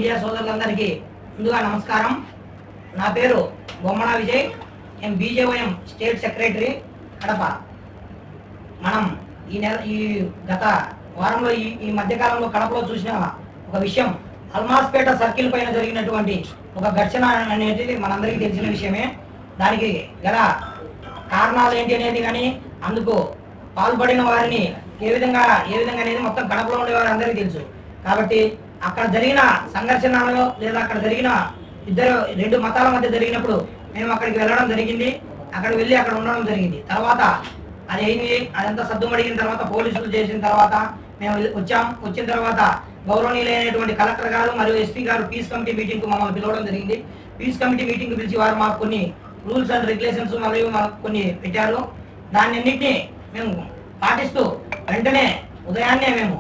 Media సోదరులందరికీ ముందుగా నమస్కారం. నా పేరు బొమ్మన విజయ్. నేను బీజేవైఎం స్టేట్ సెక్రటరీ కడప. మనం ఈ గత వారంలో ఈ మధ్యకాలంలో కడపలో చూసిన ఒక విషయం, అల్మాస్పేట సర్కిల్ పైన జరిగినటువంటి ఒక ఘర్షణ అనేది మనందరికీ తెలిసిన విషయమే. దానికి గల కారణాలు ఏంటి అనేది కానీ, అందుకు పాల్పడిన వారిని ఏ విధంగా అనేది మొత్తం కడపలో ఉండే వారు అందరికీ తెలుసు. కాబట్టి అక్కడ జరిగిన సంఘర్షణలో లేదా అక్కడ జరిగిన రెండు మతాల మధ్య జరిగినప్పుడు మేము అక్కడికి వెళ్ళడం జరిగింది. అక్కడికి వెళ్ళి అక్కడ ఉండడం జరిగింది. తర్వాత అది అయింది. అదంతా సద్దుమడిగిన తర్వాత పోలీసులు చేసిన తర్వాత మేము వచ్చిన తర్వాత గౌరవనీయులైనటువంటి కలెక్టర్ గారు మరియు ఎస్పీ గారు పీస్ కమిటీ మీటింగ్కు మమ్మల్ని పిలవడం జరిగింది. పీస్ కమిటీ మీటింగ్కి పిలిచి వారు మాకు కొన్ని రూల్స్ అండ్ రెగ్యులేషన్స్ మరియు మాకు కొన్ని పెట్టారు. దాన్ని అన్నింటినీ మేము పాటిస్తూ వెంటనే ఉదయాన్నే మేము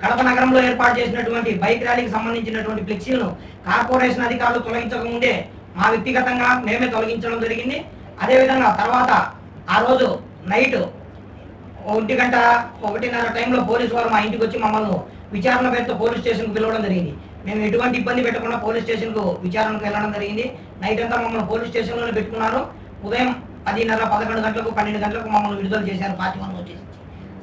కడప నగరంలో ఏర్పాటు చేసినటువంటి బైక్ ర్యాలీకి సంబంధించినటువంటి ఫ్లెక్సీలను కార్పొరేషన్ అధికారులు తొలగించకముందే మా వ్యక్తిగతంగా మేమే తొలగించడం జరిగింది. అదేవిధంగా తర్వాత ఆ రోజు నైట్ 1:30 టైంలో పోలీసు వారు మా ఇంటికి వచ్చి మమ్మల్ని విచారణ పేరుతో పోలీస్ స్టేషన్కు పిలవడం జరిగింది. మేము ఎటువంటి ఇబ్బంది పెట్టకుండా పోలీస్ స్టేషన్కు విచారణకు వెళ్ళడం జరిగింది. నైట్ అంతా మమ్మల్ని పోలీస్ స్టేషన్లోనే పెట్టుకున్నారు. ఉదయం 10:30, 11 గంటలకు 12 గంటలకు మమ్మల్ని విడుదల చేశారు పార్టీ వాళ్ళు వచ్చేసి.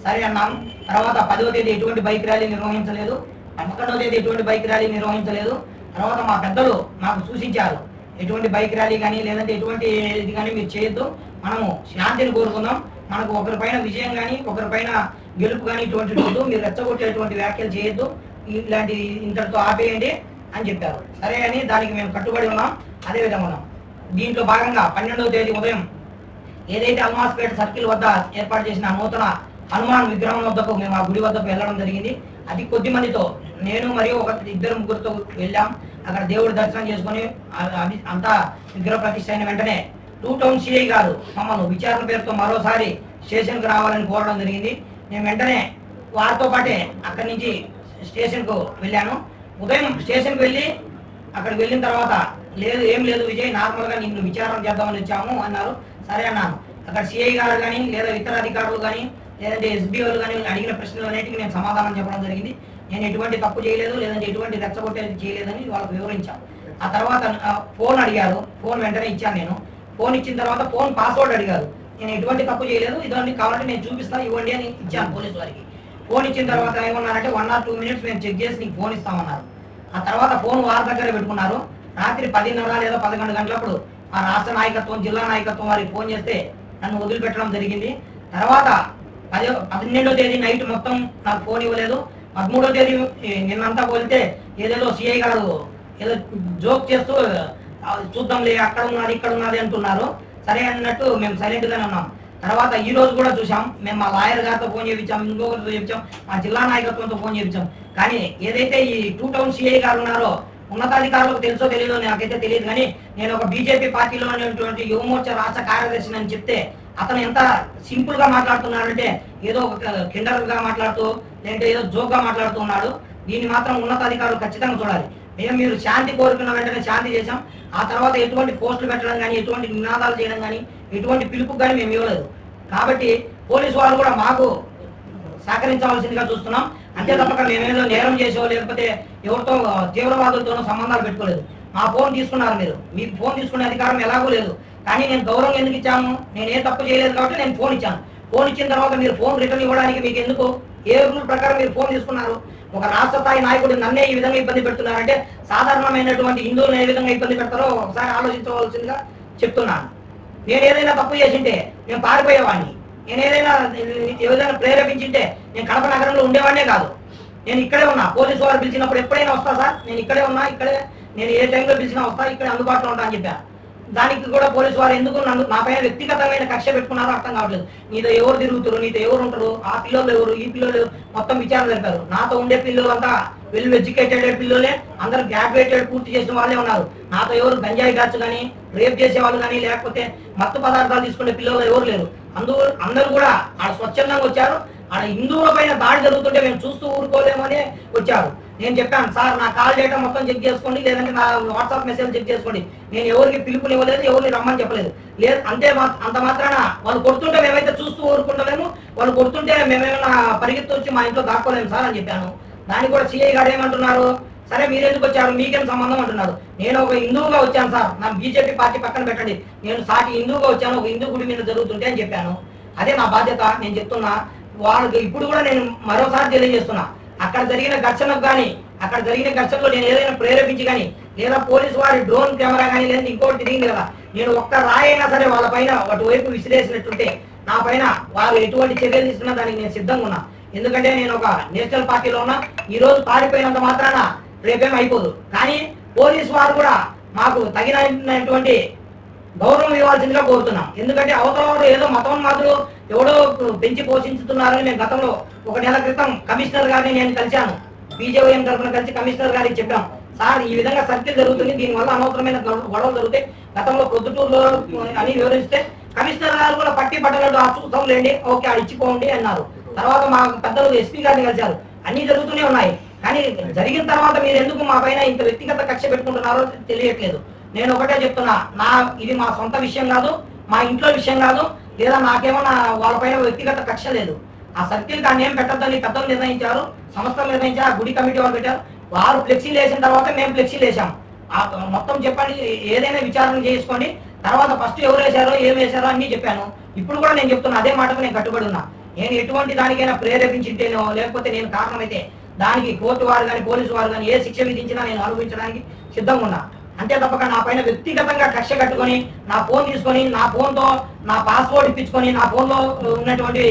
సరే అన్నాం. తర్వాత 10వ తేదీ ఎటువంటి బైక్ ర్యాలీ నిర్వహించలేదు. 11వ తేదీ ఎటువంటి బైక్ ర్యాలీ నిర్వహించలేదు. తర్వాత మా పెద్దలు మాకు సూచించారు, ఎటువంటి బైక్ ర్యాలీ కానీ లేదంటే ఎటువంటి ఇది కానీ మీరు చేయొద్దు, మనము శాంతిని కోరుకుందాం, మనకు ఒకరిపైన విజయం కానీ ఒకరిపైన గెలుపు కానీ ఇటువంటి వద్దు, మీరు రెచ్చగొట్టేటువంటి వ్యాఖ్యలు చేయొద్దు, ఇలాంటి ఇంతటితో ఆపేయండి అని చెప్పారు. సరే అని దానికి మేము కట్టుబడి ఉన్నాం. అదేవిధంగా ఉన్నాం. దీంట్లో భాగంగా 12వ తేదీ ఉదయం ఏదైతే అల్మాస్పేట సర్కిల్ వద్ద ఏర్పాటు చేసిన నూతన హనుమాన్ విగ్రహం వద్దకు మేము ఆ గుడి వద్దకు వెళ్ళడం జరిగింది. అతి కొద్ది మందితో, నేను మరియు ఇద్దరు ముగ్గురితో వెళ్ళాం. అక్కడ దేవుడి దర్శనం చేసుకుని అంతా విగ్రహ ప్రతిష్ఠ అయిన వెంటనే 2 టౌన్ సిఐ గారు మమ్మల్ని విచారణ పేరుతో మరోసారి స్టేషన్కు రావాలని కోరడం జరిగింది. నేను వెంటనే వారితో పాటే అక్కడి నుంచి స్టేషన్కు వెళ్ళాను. ఉదయం స్టేషన్కి వెళ్ళి అక్కడికి వెళ్ళిన తర్వాత ఏం లేదు విజయ్, నార్మల్గా నిన్ను విచారణ చేద్దామని వచ్చాము అన్నారు. సరే అన్నాను. అక్కడ సిఐ గారు కానీ లేదా ఇతర అధికారులు కానీ లేదంటే ఎస్బీఓలు కానీ అడిగిన ప్రశ్నలు అన్నిటికీ నేను సమాధానం చెప్పడం జరిగింది. నేను ఎటువంటి తప్పు చేయలేదు, లేదంటే ఎటువంటి రెచ్చగొట్టేది చేయలేదని వాళ్ళకు వివరించాను. ఆ తర్వాత ఫోన్ అడిగారు. ఫోన్ వెంటనే ఇచ్చాను. నేను ఫోన్ ఇచ్చిన తర్వాత ఫోన్ పాస్వర్డ్ అడిగారు. నేను ఎటువంటి తప్పు చేయలేదు, ఇటువంటి కావాలంటే నేను చూపిస్తాను, ఇవ్వండి అని ఇచ్చాను పోలీసు వారికి. ఫోన్ ఇచ్చిన తర్వాత ఏమన్నారంటే 1 or 2 minutes మేము చెక్ చేసి నీకు ఫోన్ ఇస్తామన్నారు. ఆ తర్వాత ఫోన్ వారి దగ్గర పెట్టుకున్నారు. రాత్రి 10:30 లేదా 11 గంటలప్పుడు ఆ రాష్ట్ర నాయకత్వం, జిల్లా నాయకత్వం వారికి ఫోన్ చేస్తే నన్ను వదిలిపెట్టడం జరిగింది. తర్వాత 12వ తేదీ నైట్ మొత్తం నాకు ఫోన్ ఇవ్వలేదు. 13వ తేదీ నిన్నంతా పోలితే ఏదేదో సిఐ గారు ఏదో జోక్ చేస్తూ చూద్దాంలే అక్కడ ఉన్నది ఇక్కడ ఉన్నది అంటున్నారు. సరే అన్నట్టు మేము సైలెంట్గానే ఉన్నాం. తర్వాత ఈ రోజు కూడా చూసాం, మేము మా లాయర్ గారితో ఫోన్ చేయించాం, ఇంకొకరితో చేయించాం, మా జిల్లా నాయకత్వంతో ఫోన్ చేయించాం. కానీ ఏదైతే ఈ 2 టౌన్ సిఐ గారు ఉన్నారో ఉన్నతాధికారులకు తెలుసో తెలియదో నాకైతే తెలియదు, కానీ నేను ఒక బీజేపీ పార్టీలో ఉన్నటువంటి యువమోర్చా రాష్ట్ర కార్యదర్శిని అని చెప్తే అతను ఎంత సింపుల్ గా మాట్లాడుతున్నాడంటే ఏదో ఒక కిండర్ గా మాట్లాడుతూ లేదంటే ఏదో జోక్ గా మాట్లాడుతున్నాడు. దీన్ని మాత్రం ఉన్నతాధికారులు ఖచ్చితంగా చూడాలి. మీరు శాంతి కోరుకున్న వెంటనే శాంతి చేశాం. ఆ తర్వాత ఎటువంటి పోస్టులు పెట్టడం కానీ ఎటువంటి నినాదాలు చేయడం కానీ ఎటువంటి పిలుపు కానీ మేము ఇవ్వలేదు. కాబట్టి పోలీసు వాళ్ళు కూడా మాకు సహకరించవలసిందిగా చూస్తున్నాం. అంతే తప్పక మేమేదో నేరం చేసో లేకపోతే ఎవరితో తీవ్రవాదులతోనో సంబంధాలు పెట్టుకోలేదు. మా ఫోన్ తీసుకున్నారు. మీకు ఫోన్ తీసుకునే అధికారం ఎలాగో లేదు. కానీ నేను గౌరవం ఎందుకు ఇచ్చాము, నేను ఏ తప్పు చేయలేదు కాబట్టి నేను ఫోన్ ఇచ్చాను. ఫోన్ ఇచ్చిన తర్వాత మీరు ఫోన్ రిటర్న్ ఇవ్వడానికి మీకు ఎందుకు, ఏ రూల్ ప్రకారం మీరు ఫోన్ తీసుకున్నారు? ఒక రాష్ట్ర స్థాయి నాయకుడు నన్నే ఈ విధంగా ఇబ్బంది పెడుతున్నారంటే సాధారణమైనటువంటి హిందువులను ఏ విధంగా ఇబ్బంది పెడతారో ఒకసారి ఆలోచించవలసిందిగా చెప్తున్నాను. నేను ఏదైనా తప్పు చేసింటే నేను పారిపోయేవాడిని. నేను ఏదైనా ప్రేరేపించింటే నేను కడప నగరంలో ఉండేవాడినే కాదు. నేను ఇక్కడే ఉన్నా. పోలీసు వారు పిలిచినప్పుడు ఎప్పుడైనా వస్తా సార్, నేను ఇక్కడే ఉన్నా, నేను ఏ టైంలో పిలిచినా వస్తా, ఇక్కడే అందుబాటులో ఉంటా అని చెప్పాను. దానికి కూడా పోలీసు వారు ఎందుకు నా పైన వ్యక్తిగతమైన కక్ష పెట్టుకున్నారో అర్థం కావట్లేదు. నీతో ఎవరు తిరుగుతారు, నీతో ఎవరు ఉంటారు, ఆ పిల్లలు ఎవరు, ఈ పిల్లలు మొత్తం విచారణ జరిపారు. నాతో ఉండే పిల్లలంతా వెల్ ఎడ్యుకేటెడ్ పిల్లలే, అందరూ గ్రాడ్యుయేటెడ్ పూర్తి చేసిన వాళ్ళే ఉన్నారు. నాతో ఎవరు గంజాయి బ్యాచ్ కానీ రేప్ చేసేవాళ్ళు కానీ లేకపోతే మత్తు పదార్థాలు తీసుకునే పిల్లలు ఎవరు లేరు. అందరూ కూడా ఆడ స్వచ్ఛందంగా వచ్చారు. ఆడ హిందువుల పైన దాడి జరుగుతుంటే మేము చూస్తూ ఊరుకోలేమని వచ్చారు. నేను చెప్పాను, సార్ నా కాల్ డేటా మొత్తం చెక్ చేసుకోండి, లేదంటే నా వాట్సాప్ మెసేజ్ చెక్ చేసుకోండి. నేను ఎవరికి పిలుపుని ఇవ్వలేదు, ఎవరిని రమ్మని చెప్పలేదు. లేదు అంత మాత్రాన వాళ్ళు కొడుతుంటే మేమైతే చూస్తూ ఊరుకుంటలేము, వాళ్ళు కొడుతుంటే మేమేమైనా పరిగెత్తి వచ్చి మా ఇంట్లో దాక్కోలేము సార్ అని చెప్పాను. దానికి కూడా సిఐ గారు ఏమంటున్నారు, సరే మీరు ఎందుకు వచ్చారు, మీకేం సంబంధం అంటున్నారు. నేను ఒక హిందువుగా వచ్చాను సార్, నా బీజేపీ పార్టీ పక్కన పెట్టండి, నేను సాటి హిందువుగా వచ్చాను, ఒక హిందూ గుడి మీద జరుగుతుంటే అని చెప్పాను. అదే నా బాధ్యత. నేను చెప్తున్నా వాళ్ళకి ఇప్పుడు కూడా నేను మరోసారి తెలియజేస్తున్నా, అక్కడ జరిగిన ఘర్షణకు కానీ అక్కడ జరిగిన ఘర్షణలో నేను ఏదైనా ప్రేరేపించి కానీ లేదా పోలీసు వారి డ్రోన్ కెమెరా కానీ లేదా ఇంకోటి తిరిగింది కదా, నేను ఒక్క రాయైనా సరే వాళ్ళ పైన అటువైపు విసిరేసినట్టుంటే నా పైన వారు ఎటువంటి చర్యలు తీసుకున్నా దానికి నేను సిద్ధంగా ఉన్నా. ఎందుకంటే నేను ఒక నేషనల్ పార్టీలో ఉన్నా. ఈ రోజు పారిపోయినంత మాత్రాన రేపేం అయిపోదు. కానీ పోలీసు వారు కూడా మాకు తగినటువంటి గౌరవం ఇవ్వాల్సిందిగా కోరుతున్నాం. ఎందుకంటే అవతల ఏదో మతం మాత్రం ఎవడో పెంచి పోషించుతున్నారని మేము గతంలో 1 నెల క్రితం కమిషనర్ గారిని నేను కలిశాను. బీజేవైఎం తరఫున కలిసి కమిషనర్ గారికి చెప్పాం, సార్ ఈ విధంగా సర్కిల్ జరుగుతుంది, దీనివల్ల అనవసరమైన గొడవలు జరుగుతాయి, గతంలో ప్రొద్దుటూరులో అని వివరిస్తే కమిషనర్ గారు కూడా పట్టి పట్టనట్టు ఆ చూస్తాం లేండి, ఓకే ఇచ్చిపోండి అన్నారు. తర్వాత మా పెద్దలు ఎస్పీ గారిని కలిశారు. అన్ని జరుగుతూనే ఉన్నాయి. కానీ జరిగిన తర్వాత మీరు ఎందుకు మా పైన ఇంత వ్యక్తిగత కక్ష పెట్టుకుంటున్నారో తెలియట్లేదు. నేను ఒకటే చెప్తున్నా, ఇది మా సొంత విషయం కాదు, మా ఇంట్లో విషయం కాదు, లేదా నాకేమన్నా వాళ్ళపైన వ్యక్తిగత కక్ష లేదు. ఆ సర్కిల్ దాన్ని ఏం పెట్టద్దని పెద్దలు నిర్ణయించారు, సంస్థలు నిర్ణయించారు, ఆ గుడి కమిటీ వాళ్ళు పెట్టారు. వారు ఫ్లెక్సీలు వేసిన తర్వాత మేము ఫ్లెక్సీలు వేసాం. మొత్తం చెప్పండి, ఏదైనా విచారణ చేసుకోండి. తర్వాత ఫస్ట్ ఎవరు వేశారో ఏం వేశారో అన్నీ చెప్పాను. ఇప్పుడు కూడా నేను చెప్తున్నా, అదే మాటకు నేను కట్టుబడి ఉన్నా. నేను ఎటువంటి దానికైనా ప్రేరేపించింటేనో లేకపోతే నేను కారణమైతే దానికి కోర్టు వారు కానీ పోలీసు వారు కానీ ఏ శిక్ష విధించినా నేను అనుభవించడానికి సిద్ధంగా ఉన్నా. అంతే తప్పక నా పైన వ్యక్తిగతంగా కక్ష కట్టుకొని నా ఫోన్ తీసుకొని నా ఫోన్తో నా పాస్వర్డ్ ఇప్పించుకొని నా ఫోన్లో ఉన్నటువంటి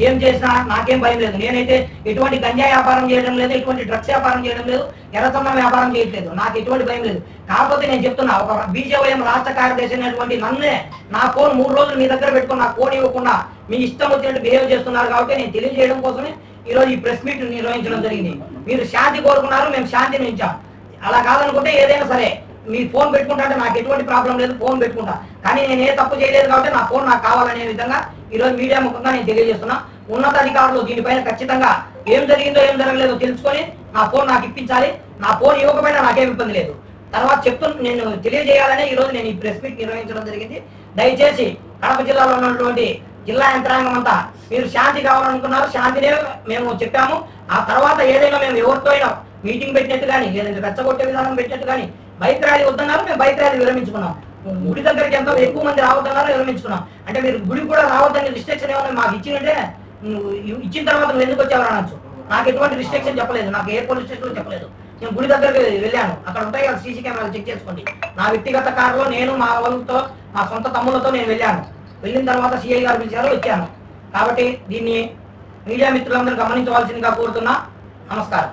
ఏం చేసినా నాకేం భయం లేదు. నేనైతే ఎటువంటి గంజా వ్యాపారం చేయడం లేదు, ఎటువంటి డ్రగ్స్ వ్యాపారం చేయడం లేదు, ఎర్రచందనం వ్యాపారం చేయట్లేదు. నాకు ఎటువంటి భయం లేదు. కాకపోతే నేను చెప్తున్నా, ఒక బీజేవైఎం రాష్ట్ర కార్యదర్శి అయినటువంటి నన్నే నా ఫోన్ 3 రోజులు మీ దగ్గర పెట్టుకుని నా ఫోన్ ఇవ్వకుండా మీ ఇష్టం వచ్చినట్టు బిహేవ్ చేస్తున్నారు. కాబట్టి నేను తెలియజేయడం కోసమే ఈరోజు ఈ ప్రెస్ మీట్ నిర్వహించడం జరిగింది. మీరు శాంతి కోరుకున్నారు, మేము శాంతిని ఇచ్చాం. అలా కాదనుకుంటే ఏదైనా సరే మీ ఫోన్ పెట్టుకుంటా అంటే నాకు ఎటువంటి ప్రాబ్లం లేదు, ఫోన్ పెట్టుకుంటా. కానీ నేను ఏ తప్పు చేయలేదు కాబట్టి నా ఫోన్ నాకు కావాలనే విధంగా ఈరోజు మీడియా ముఖంగా నేను తెలియజేస్తున్నా. ఉన్నతాధికారులు దీనిపైన ఖచ్చితంగా ఏం జరిగిందో ఏం జరగలేదో తెలుసుకొని నా ఫోన్ నాకు ఇప్పించాలి. నా ఫోన్ ఇవ్వకపోయినా నాకేం ఇబ్బంది లేదు. తర్వాత నేను తెలియజేయాలనే ఈరోజు నేను ఈ ప్రెస్ మీట్ నిర్వహించడం జరిగింది. దయచేసి కడప జిల్లాలో ఉన్నటువంటి జిల్లా యంత్రాంగం అంతా మీరు శాంతి కావాలనుకున్నారు, శాంతినే మేము చెప్పాము. ఆ తర్వాత ఏదైనా మేము ఎవరితో అయినా మీటింగ్ పెట్టినట్టు కానీ లేదంటే రెచ్చగొట్టే విధానం పెట్టినట్టు కానీ బైక్ ర్యాలీ వద్దన్నారు, మేము బైక్ ర్యాలీ విరమించుకున్నాం. గుడి దగ్గరికి ఎంతో ఎక్కువ మంది రావద్దన్నారు, విరమించుకున్నాం. అంటే మీరు గుడి కూడా రావద్దని రిస్ట్రిక్షన్ ఏమైనా మాకు ఇచ్చినట్టే ఇచ్చిన తర్వాత నువ్వు ఎందుకు వచ్చావు అనొచ్చు. నాకు ఎటువంటి రిస్ట్రిక్షన్ చెప్పలేదు, నాకు ఏ పోలీస్ స్టేషన్ చెప్పలేదు. నేను గుడి దగ్గరికి వెళ్ళాను, అక్కడ ఉంటాయి కదా సీసీ కెమెరాలు, చెక్ చేసుకోండి. నా వ్యక్తిగత కారులో నేను మా వాళ్ళతో మా సొంత తమ్ములతో నేను వెళ్ళాను. వెళ్ళిన తర్వాత సిఐ గారు పిలిచారు, వచ్చాను. కాబట్టి దీన్ని మీడియా మిత్రులందరూ గమనించవలసిందిగా కోరుతున్నా. నమస్కారం.